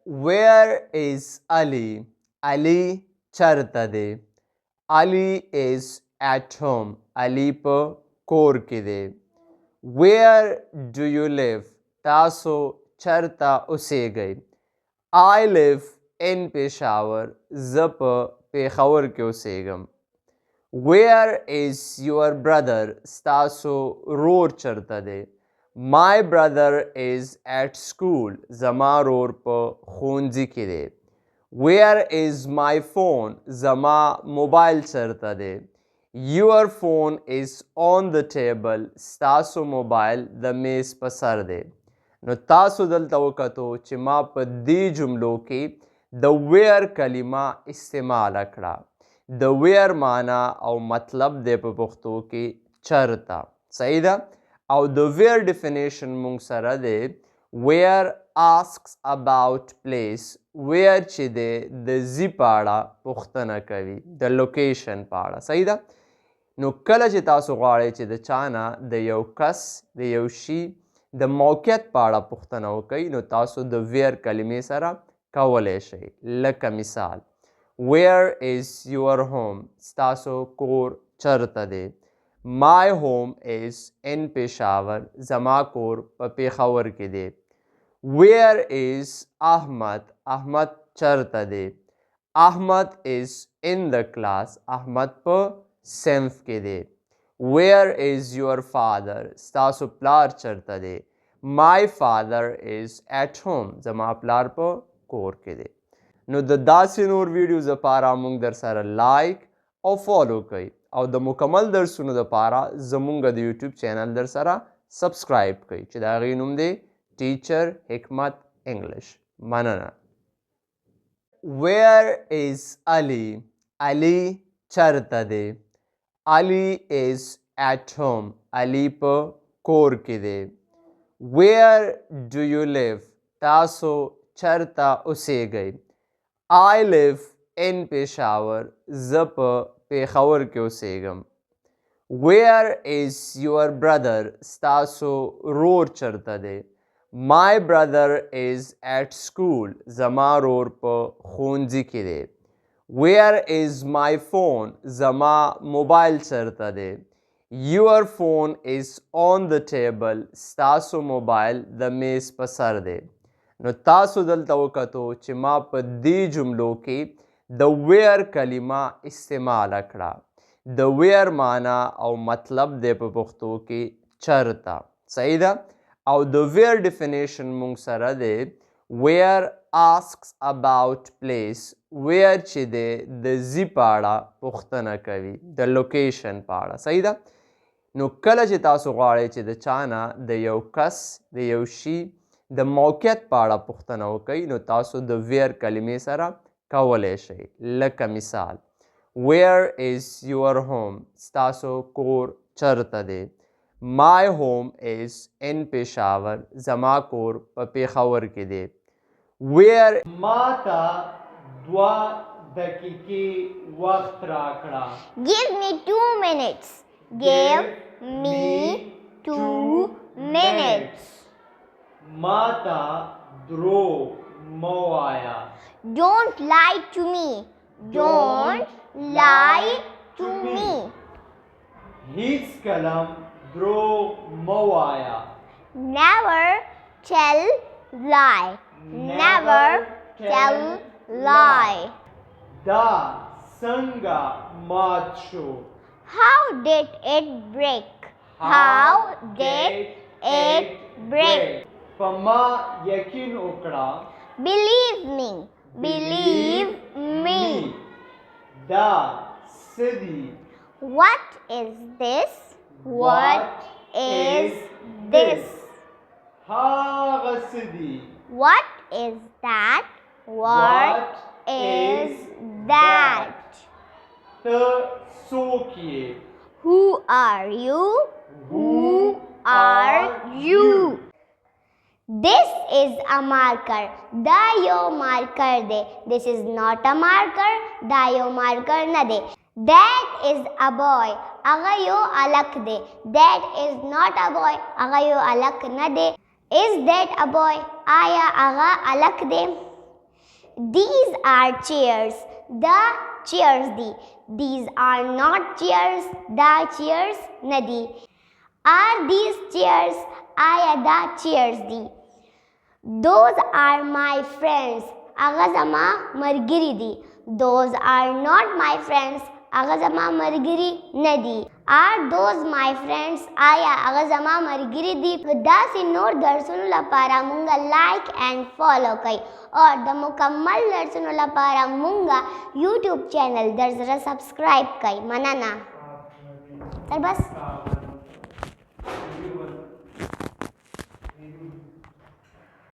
Where is Ali? Ali چرته دی. Ali is at home. Ali په کور کې دی. Where do you live? تاسو چرته اوسیږئ. I live in Peshawar. زه په پېښور کې اوسیږم. Where is your brother? ستاسو رور چرته دی. My brother is at school. زما رور په ښوونځي کې دی. Where is my phone? زما موبایل چرته دی. Your phone is on the table. ستاسو موبایل د میز په سر دی. نو تاسو دلته وکتو چې ما په دې جملو کې د where کلمه استعماله کړه. د where معنا او مطلب دی په پښتو کې چرته. صحیح ده؟ او د where definition مونږ سره دی where asks about place. where چې دی د ځي په اړه پوښتنه کوي د لوکیشن په اړه. صحیح ده؟ نو کله چې تاسو غواړئ چې د چا نه د یو کس د یو شي د موقعیت په اړه پوښتنه وکړئ نو تاسو د where کلمې سره کولی شئ. لکه مثال where is your home? ستاسو کور چرته دی. My home is in Peshawar. زما کور په پېښور کې دی. Where is Ahmad? احمد چرته دی. Ahmad is in the class. احمد په صنف کې دی. Where is your father? ستاسو پلار چرته دی. My father is at home. زما پلار په کور کې دی. نو د داسې نور ویډیوز لپاره موږ در سره لایک او فالو کوئ او د مکمل درسونو لپاره زمونږ د یوټیوب چینل در سره سبسکرایب کوئ چې د هغې نوم دی ټیچر حکمت انګلش. مننه. Where is Ali? Ali چرته دی. Ali is at home. Ali په کور کې دی. Where do you live? تاسو چرته اوسیږئ. I live in Peshawar. زه په پېښور کې اوسیږم. Where is your brother? ستاسو رور چرته دی. My brother is at school. زما رور په ښوونځي کې دی. Where is my phone? زما موبایل چرته دی. Your phone is on the table. ستاسو موبایل د میز په سر دی. نو تاسو دلته وکتو چې ما په دې جملو کې د where کلمه استعماله کړه. د where معنا او مطلب دی په پښتو کې چرته. صحیح ده؟ او د where definition مونږ سره دی where asks about place. where چې دی د ځي په اړه پوښتنه کوي د لوکیشن په اړه. صحیح ده؟ نو کله چې تاسو غواړئ چې د چا نه د یو کس د یو شي د موقعیت په اړه پوښتنه وکړئ نو تاسو د where کلمې سره کولی شئ. لکه مثال where is your home? ستاسو کور چرته دی. My home is in Peshawar. زما کور په پېښور کې دی. Where ما ته 2 دقیقې وخت راکړه. Give me 2 minutes. Give me 2 minutes. ما ته دروغ مه وایه. Don't lie to me. Don't lie to me. هیڅ کلم دروغ مه وایه. Never tell lie. Never tell lie. دا څنګه مات شو. How did it break? How did it break? په ما یقین وکړه. Believe me. Believe me. دا څه دي. What is this? What is this? هغه څه دي. What is that? What is that? ته څوک یې. Who are you? Who are you? This is a marker. Da yo marker de. This is not a marker. Da yo marker na de. That is a boy. Aga yo alak de. That is not a boy. Aga yo alak na de. Is that a boy? Aya aga alak de. These are chairs. The chairs دي. These are not chairs. دا chairs نه دي. Are these chairs? آیا دا chairs دي. Those are my friends. هغه زما ملګري دي. Those are not my friends. هغه زما ملګري نه دي. Are those my friends? آیا هغه زما ملګري دي. داسې نور درسونو لپاره مونږ لایک اینڈ فالو کوئ اور د مکمل درسونو لپاره مونږ یوټیوب چینل در سره سبسکرایب کوئ. مننه. تر بس